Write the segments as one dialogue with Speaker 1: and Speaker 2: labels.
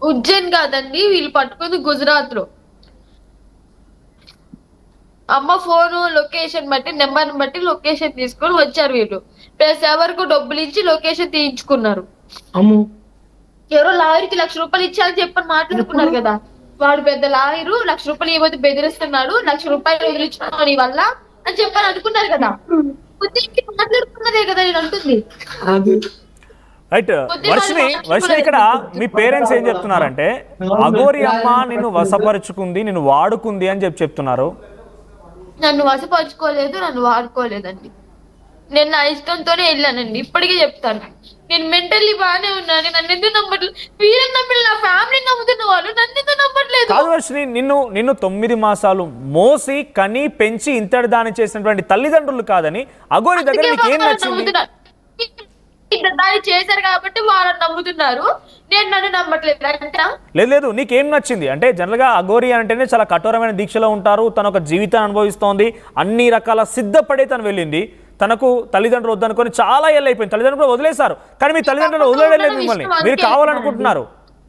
Speaker 1: ఉజ్జయిన్ కాదండి, వీళ్ళు పట్టుకుంది గుజరాత్ లో. అమ్మ ఫోను లొకేషన్ బట్టి, నెంబర్ బట్టి లొకేషన్ తీసుకొని వచ్చారు వీళ్ళు. ప్లస్ ఎవరికి డబ్బులు ఇచ్చి లొకేషన్ తీయించుకున్నారు.
Speaker 2: అమ్ము
Speaker 1: ఎవరో లాయర్కి ₹1,00,000 ఇచ్చారని చెప్పని మాట్లాడుకున్నారు కదా. వాడు పెద్ద లాయరు, ₹1,00,000 ఇవ్వద్దు బెదిరిస్తున్నాడు, ₹1,00,000 వదిలించుకున్నావు నీ వల్ల అని చెప్పని అనుకున్నారు కదా. ఉజ్జయిన్కి మాట్లాడుకున్నదే కదా నేను అంటుంది.
Speaker 2: అది
Speaker 3: రైట్. వర్షిని ఇక్కడ మీ పేరెంట్స్ ఏం చెప్తున్నారంటే అఘోరి అమ్మ నిన్ను వశపరుచుకుంది, నిన్ను వాడుకుంది అని చెప్తున్నారు.
Speaker 1: నన్ను వశపరుచుకోలేదు, నన్ను వాడుకోలేదండి. నేను నా ఇష్టంతోనే వెళ్ళానండి. ఇప్పటికీ చెప్తాను, నేను మెంటల్లీ బాగానే ఉన్నాను. నన్ను ఎందుకు నమ్మట్లేదు? వీళ్ళని నమ్మలేదు, నా ఫ్యామిలీని నమ్ముతున్న వాళ్ళు నన్ను ఎందుకు నమ్మట్లేదు?
Speaker 3: కాదు వర్షిని, నిన్ను 9 మాసాలు మోసి కని పెంచి ఇంతటి దాని చేసినటువంటి తల్లిదండ్రులు కాదని అఘోరి దగ్గర నీకు ఏం నచ్చింది?
Speaker 1: దాన్ని చేశారు కాబట్టి వాళ్ళని నమ్ముతున్నారు, నేను నన్ను నమ్మట్లేదు.
Speaker 3: లేదు, నీకేం నచ్చింది అంటే జనరల్ గా అఘోరి అంటేనే చాలా కఠోరమైన దీక్షలో ఉంటారు. తన ఒక జీవితాన్ని అనుభవిస్తోంది, అన్ని రకాల సిద్ధపడే తను వెళ్ళింది. తనకు తల్లిదండ్రులు వద్దనుకొని చాలా ఏళ్ళు అయిపోయింది, తల్లిదండ్రులు వదిలేశారు. కానీ మీ తల్లిదండ్రులు వదిలేయలేదు మిమ్మల్ని, మీరు కావాలనుకుంటున్నారు.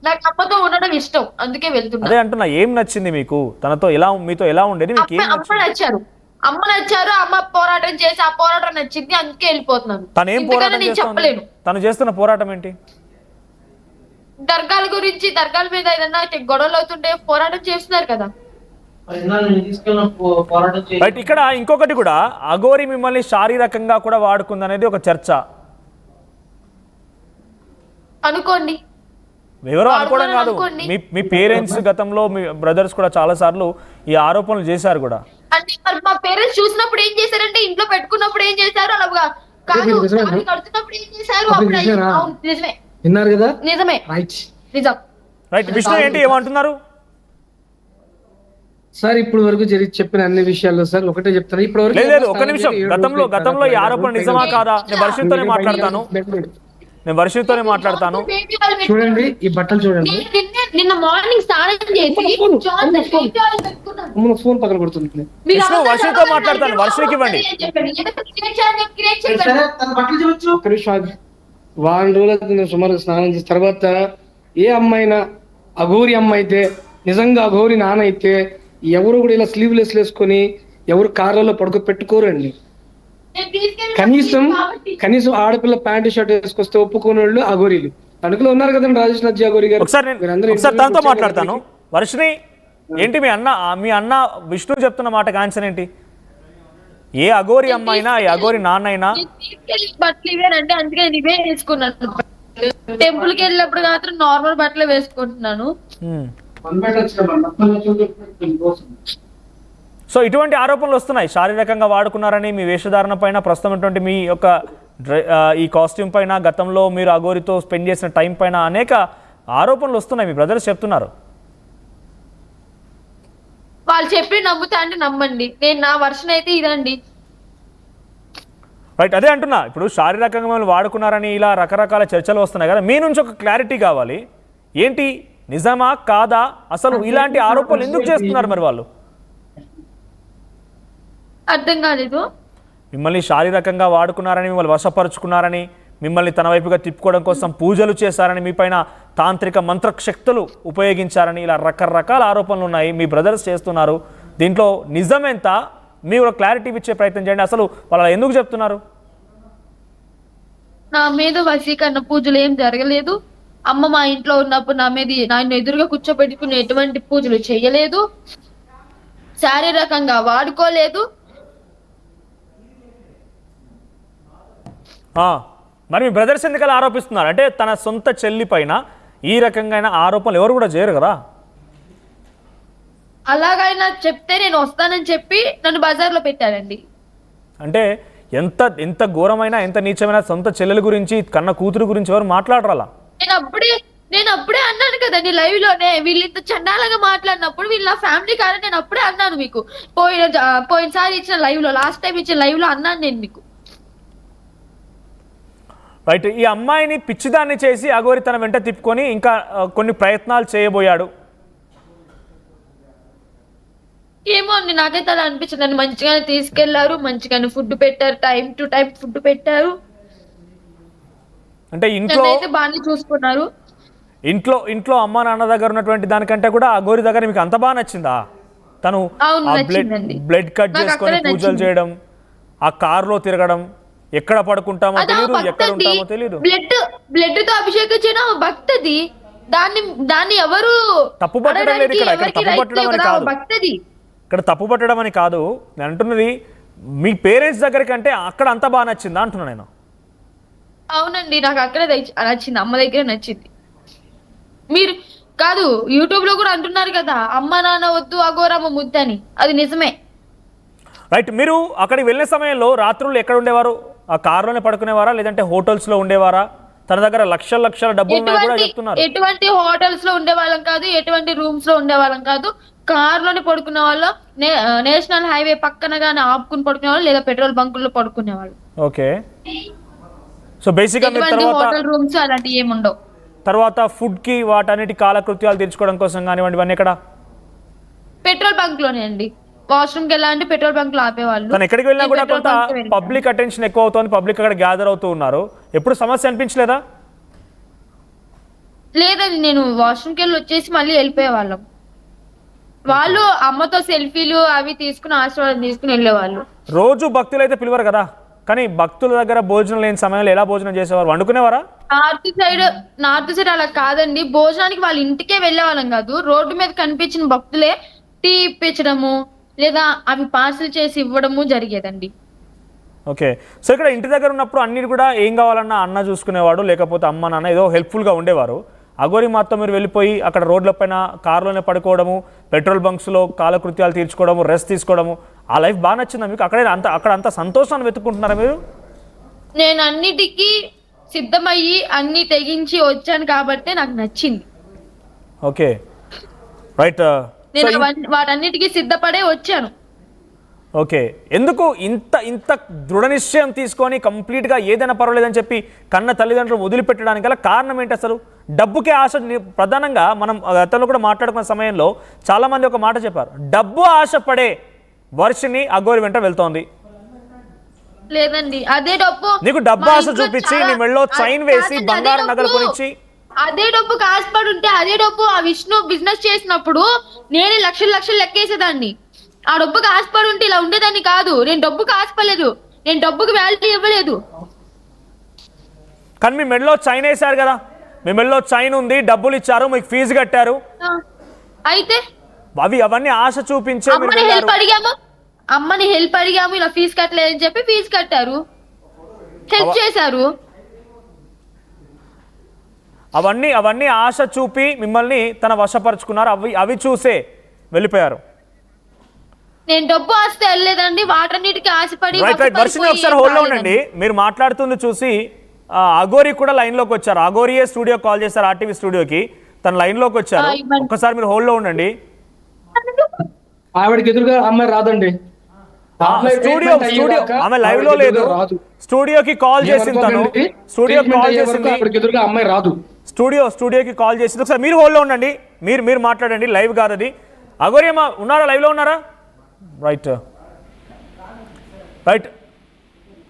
Speaker 1: నాకు అమ్మతో ఉండడం ఇష్టం, అందుకే వెళ్తున్నా.
Speaker 3: అదే అంటున్నా, ఏం నచ్చింది మీకు? తనతో మీతో ఎలా ఉండేది? మీకు ఏం
Speaker 1: నచ్చారు? అమ్మ నచ్చారు, అమ్మ పోరాటం చేసి ఆ పోరాటం నచ్చింది, అందుకే వెళ్ళిపోతున్నాను.
Speaker 3: తను ఏం పోరాటం చెప్పలేను. తను చేస్తున్న పోరాటం ఏంటి?
Speaker 1: దర్గాల గురించి, దర్గాల మీద ఏదన్నా గొడవలు అవుతుంటే పోరాటం చేస్తున్నారు కదా.
Speaker 3: ఇక్కడ ఇంకొకటి కూడా, అఘోరి మిమ్మల్ని శారీరకంగా కూడా వాడుకుంది అనేది ఒక చర్చ.
Speaker 1: అనుకోండి,
Speaker 3: ఎవరో అనుకోవడం కాదు, మీ పేరెంట్స్ గతంలో మీ బ్రదర్స్ కూడా చాలా సార్లు ఈ ఆరోపణలు చేశారు కూడా.
Speaker 1: అంటే మా పేరెంట్స్ చూసినప్పుడు ఏం చేశారంటే, ఇంట్లో పెట్టుకున్నప్పుడు ఏం చేశారు, అలా కాదు కడుతున్నప్పుడు ఏం చేశారు. నిజమే,
Speaker 2: విన్నారు కదా,
Speaker 1: నిజమే, నిజం.
Speaker 3: రైట్. విష్ణు ఏంటి ఏమంటున్నారు
Speaker 2: సార్? ఇప్పుడు వరకు చెప్పిన అన్ని విషయాల్లో సార్ ఒకటే చెప్తాను. ఇప్పుడు వరకు
Speaker 3: లేదు, ఒక నిమిషం. గతంలో ఈ ఆరోపణ నిజమా కాదా? నేను వర్షితోనే మాట్లాడతాను.
Speaker 2: చూడండి ఈ బట్టలు చూడండి.
Speaker 1: నిన్న మార్నింగ్ స్నానం చేసి
Speaker 2: ఫోన్ పక్కన కొడుతుంది.
Speaker 3: వర్షితో మాట్లాడతాను, వర్షికి ఇవ్వండి.
Speaker 2: వారం రోజులు సుమారు స్నానం చేసిన తర్వాత ఏ అమ్మాయినా, అఘోరి అమ్మ అయితే, నిజంగా అఘోరి నాన్న అయితే ఎవరు కూడా ఇలా స్లీవ్లెస్ వేసుకొని ఎవరు కార్లలో పెట్టుకోరండి. కనీసం ఆడపిల్ల ప్యాంటు షర్ట్ వేసుకొస్తే ఒప్పుకోని వాళ్ళు అఘోరీలు. తణుకులో ఉన్నారు కదండి రాజేష్ నజ్జి అఘోరి గారు.
Speaker 3: ఒకసారి తనతో మాట్లాడతాను. వర్షిని ఏంటి మీ అన్న విష్ణు చెప్తున్న మాటకు ఆన్సర్ ఏంటి? ఏ అఘోరి అమ్మ అయినా, ఏ అఘోరి నాన్న అయినా
Speaker 1: బట్టలు ఇవేనంటే అందుకే ఇవే వేసుకున్నాను. టెంపుల్ కి వెళ్ళినప్పుడు మాత్రం నార్మల్ బట్టలు వేసుకుంటున్నాను.
Speaker 3: సో ఇటువంటి ఆరోపణలు వస్తున్నాయి, శారీరకంగా వాడుకున్నారని మీ వేషధారణ పైన, ప్రస్తుతం మీ యొక్క ఈ కాస్ట్యూమ్ పైన, గతంలో మీరు అఘోరితో స్పెండ్ చేసిన టైం పైన అనేక ఆరోపణలు వస్తున్నాయి. మీ బ్రదర్స్ చెప్తున్నారు.
Speaker 1: వాళ్ళు చెప్పి నమ్ముతా అంటే నమ్మండి, నేను నా వర్షన్ అయితే ఇదండి.
Speaker 3: రైట్, అదే అంటున్నా. ఇప్పుడు శారీరకంగా మిమ్మల్ని వాడుకున్నారని ఇలా రకరకాల చర్చలు వస్తున్నాయి కదా, మీ నుంచి ఒక క్లారిటీ కావాలి. ఏంటి, నిజమా కాదా? అసలు ఇలాంటి ఆరోపణలు ఎందుకు చేస్తున్నారు మరి వాళ్ళు?
Speaker 1: అర్థం కాలేదు.
Speaker 3: మిమ్మల్ని శారీరకంగా వాడుకున్నారని, మిమ్మల్ని వశపరుచుకున్నారని, మిమ్మల్ని తన వైపుగా తిప్పుకోవడం కోసం పూజలు చేశారని, మీ పైన తాంత్రిక మంత్రశక్తులు ఉపయోగించారని, ఇలా రకరకాల ఆరోపణలు ఉన్నాయి, మీ బ్రదర్స్ చేస్తున్నారు. దీంట్లో నిజమెంత? మీరు క్లారిటీ ఇచ్చే ప్రయత్నం చేయండి. అసలు వాళ్ళు ఎందుకు చెప్తున్నారు?
Speaker 1: నా మీద వశీకరణ పూజలు ఏం జరగలేదు. అమ్మ మా ఇంట్లో ఉన్నప్పుడు నన్ను ఎదురుగా కూర్చోబెట్టుకుని ఎటువంటి పూజలు చేయలేదు, శారీరకంగా వాడుకోలేదు.
Speaker 3: మరి మీ బ్రదర్స్ ఎందుకలా ఆరోపిస్తున్నారు? అంటే తన సొంత చెల్లి పైన ఈ రకంగా ఆరోపణలు ఎవరు కూడా చేయరు కదా.
Speaker 1: అలాగైనా చెప్తే నేను వస్తానని చెప్పి నన్ను బజార్లో పెట్టారండి.
Speaker 3: అంటే ఎంత ఘోరమైన, ఎంత నీచమైన సొంత చెల్లెల గురించి, కన్న కూతురు గురించి ఎవరు మాట్లాడరాలా?
Speaker 1: నేను అప్పుడే అన్నాను కదండి లైవ్ లోనే, వీళ్ళు ఇంత చండాలంగా మాట్లాడినప్పుడు వీళ్ళ నా ఫ్యామిలీ కాదని నేను అప్పుడే అన్నాను మీకు. పోయినసారి ఇచ్చిన లైవ్ లో, లాస్ట్ టైం ఇచ్చిన లైవ్ లో అన్నాను నేను మీకు.
Speaker 3: రైట్. ఈ అమ్మాయిని పిచ్చిదాన్ని చేసి అఘోరి తన వెంట తిప్పుకొని ఇంకా కొన్ని ప్రయత్నాలు చేయబోయాడు.
Speaker 1: ఏమో అండి, నాకైతే అలా అనిపించింది. నన్ను మంచిగానే తీసుకెళ్లారు, మంచిగానే ఫుడ్ పెట్టారు, టైం టు టైం ఫుడ్ పెట్టారు,
Speaker 3: అంటే ఇంట్లో
Speaker 1: బాగానే చూసుకున్నారు.
Speaker 3: ఇంట్లో అమ్మ నాన్న దగ్గర ఉన్నటువంటి దానికంటే కూడా ఆ గోరి దగ్గర మీకు అంత బాగా నచ్చిందా? తను
Speaker 1: అవును,
Speaker 3: ఆ
Speaker 1: నచ్చిందండి.
Speaker 3: బ్లడ్ కట్
Speaker 1: నాకు
Speaker 3: చేసుకొని
Speaker 1: అక్కడే
Speaker 3: పూజలు
Speaker 1: నచ్చింది.
Speaker 3: చేయడం, ఆ కారులో తిరగడం, ఎక్కడ పడుకుంటామో తెలియదు, ఎక్కడ ఉంటామో తెలియదు.
Speaker 1: బ్లడ్ తో అభిషేకం చేయడం ఆమె భక్తది. దాన్ని ఎవరు
Speaker 3: తప్పు పట్టడం లేదు ఇక్కడ. ఇక్కడ తప్పు పట్టడం అని కాదు,
Speaker 1: భక్తది.
Speaker 3: ఇక్కడ తప్పు పట్టడం అని కాదు నేను అంటున్నది. మీ పేరెంట్స్ దగ్గరికి అంటే అక్కడ అంత బాగా నచ్చిందా అంటున్నా నేను.
Speaker 1: అవునండి, నాకు అక్కడే నచ్చింది, అమ్మ దగ్గర నచ్చింది. మీరు కాదు, యూట్యూబ్ లో కూడా అంటున్నారు కదా, అమ్మ నాన్న వద్దు అఘోరమ్మ ముద్దని. అది నిజమే.
Speaker 3: రైట్. మీరు అక్కడికి వెళ్ళిన సమయంలో రాత్రులు ఎక్కడ ఉండేవారు? ఆ కారులోనే పడుకునేవారా, లేదంటే హోటల్స్ లో ఉండేవారా? తన దగ్గర లక్షల డబ్బులు ఉన్నాయి కూడా చెప్తున్నారు.
Speaker 1: ఎటువంటి హోటల్స్ లో ఉండేవాళ్ళం కాదు, ఎటువంటి రూమ్స్ లో ఉండేవాళ్ళం కాదు. కార్ లోనే పడుకునే వాళ్ళం. నేషనల్ హైవే పక్కన గానీ ఆపుకుని పడుకునే వాళ్ళు, లేదా పెట్రోల్ బంకుల్లో పడుకునే వాళ్ళు.
Speaker 3: ఓకే. సో బేసిక్గా మీరు
Speaker 1: హోటల్ రూమ్స్ అలాంటివి ఏమి ఉండవు.
Speaker 3: తర్వాత ఫుడ్ కి వాటన్నిటి కాలకృత్యాలు తీర్చుకోవడం కోసం కానివ్వండి, ఇవన్నీ ఎక్కడ?
Speaker 1: పెట్రోల్ బంక్ లోనే అండి. వాష్రూమ్ కి వెళ్ళాలంటే పెట్రోల్ బంక్ లో ఆపేవాళ్ళు.
Speaker 3: కానీ ఎక్కడికి వెళ్ళినా కూడా కొంత పబ్లిక్ అటెన్షన్ ఎక్కువ అవుతుంది, పబ్లిక్ అక్కడ గ్యాదర్ అవుతూ ఉన్నారు. ఎప్పుడు సమస్య అనిపించలేదా?
Speaker 1: లేదండి, నేను వాష్రూమ్ కి వెళ్ళి వచ్చేసి మళ్ళీ వెళ్ళిపోయేవాళ్ళం. వాళ్ళు అమ్మతో సెల్ఫీలు అవి తీసుకుని ఆశీర్వాదం తీసుకుని వెళ్ళేవాళ్ళు.
Speaker 3: రోజు భక్తులు అయితే పిలువరు కదా, కానీ భక్తుల దగ్గర భోజనం లేని సమయంలో ఎలా భోజనం చేసేవారు? వండుకునేవారా?
Speaker 1: నార్త్ సైడ్ అలా కాదండి. భోజనానికి వాళ్ళ ఇంటికే వెళ్ళే వాళ్ళం కాదు. రోడ్డు మీద కనిపించిన భక్తులే టీ ఇప్పించడము, లేదా అవి పార్సిల్ చేసి ఇవ్వడము జరిగేదండి.
Speaker 3: ఓకే. సో ఇక్కడ ఇంటి దగ్గర ఉన్నప్పుడు అన్ని కూడా ఏం కావాలన్నా అన్న చూసుకునేవాడు, లేకపోతే అమ్మ నాన్న ఏదో హెల్ప్ఫుల్గా ఉండేవారు. అఘోరి మాత్రం మీరు వెళ్ళిపోయి అక్కడ రోడ్ల పైన కార్లోనే పడుకోవడము, పెట్రోల్ బంక్స్లో కాలకృత్యాలు తీర్చుకోవడము, రెస్ట్ తీసుకోవడము, ఆ లైఫ్ బాగా నచ్చిందా మీకు? అక్కడ అంత సంతోషాన్ని వెతుక్కుంటున్నారా మీరు?
Speaker 1: నేను అన్నిటికీ సిద్ధమయ్యి అన్ని తెగించి వచ్చాను కాబట్టి నాకు నచ్చింది.
Speaker 3: Okay, right.
Speaker 1: నేను వాటన్నిటికీ సిద్ధపడే వచ్చాను.
Speaker 3: ఓకే. ఎందుకు ఇంత దృఢ నిశ్చయం తీసుకొని కంప్లీట్గా ఏదైనా పర్వాలేదని చెప్పి కన్న తల్లిదండ్రులు వదిలిపెట్టడానికి గల కారణం ఏంటి అసలు? డబ్బుకే ఆశ. ప్రధానంగా మనం గతంలో కూడా మాట్లాడుకున్న సమయంలో చాలామంది ఒక మాట చెప్పారు, డబ్బు ఆశపడే వర్షిని అఘోరి వెంట వెళ్తోంది.
Speaker 1: లేదండి, అదే డబ్బు
Speaker 3: నీకు డబ్బు ఆశ చూపించి నీ మెళ్ళలో చైన్ వేసి బంగారు నగలు కొనిచ్చి,
Speaker 1: అదే డబ్బుకి ఆశపడి ఉంటే అదే డబ్బు ఆ విష్ణు బిజినెస్ చేసినప్పుడు నేనే లక్షలు లెక్కేసేదాన్ని. ఆ డబ్బుకి ఆశపడి ఉంటే ఇలా ఉండేదాన్ని కాదు. నేను డబ్బుకి ఆశపడలేదు, నేను డబ్బుకి వాల్యూ ఇవ్వలేదు.
Speaker 3: కానీ మీ మెడలో చైన్ వేశారు కదా, మీ మెడలో చైన్ ఉంది, డబ్బులు ఇచ్చారు, మీకు ఫీజు కట్టారు.
Speaker 1: అయితే
Speaker 3: అవన్నీ ఆశ చూపించే
Speaker 1: అమ్మని హెల్ప్ అడిగాము, ఇలా ఫీజు కట్టలేదని చెప్పి ఫీజు కట్టారు, హెల్ప్ చేశారు.
Speaker 3: అవన్నీ ఆశ చూపి మిమ్మల్ని తన వశపరుచుకున్నారు. అవి చూసే వెళ్ళిపోయారు.
Speaker 1: నేను డబ్బు ఆశతో వెళ్ళలేదండి, వాటన్నిటికీ ఆశపడి.
Speaker 3: ఒకసారి హోల్డ్లో ఉండండి. మీరు మాట్లాడుతుంది చూసి అఘోరి కూడా లైన్లోకి వచ్చారు. అఘోరియే స్టూడియో కాల్ చేశారు, ఆర్టీవీ స్టూడియోకి. తన లైన్లోకి వచ్చారు. ఒక్కసారి మీరు హోల్డ్లో ఉండండి.
Speaker 2: ఆవిడకి ఎదురుగా అమ్మాయి రాదండి.
Speaker 3: స్టూడియో ఆమె లైవ్ లో లేదు. స్టూడియోకి కాల్ చేసింది తను. స్టూడియోకి కాల్ చేసింది.
Speaker 2: ఎదురుగా అమ్మాయి రాదు.
Speaker 3: స్టూడియోకి కాల్ చేసింది. ఒకసారి మీరు హోల్డ్లో ఉండండి. మీరు మాట్లాడండి. లైవ్ కాదు అది. అఘోరి అమ్మ ఉన్నారా? లైవ్లో ఉన్నారా? రైట్.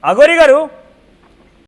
Speaker 3: అఘోరి గారు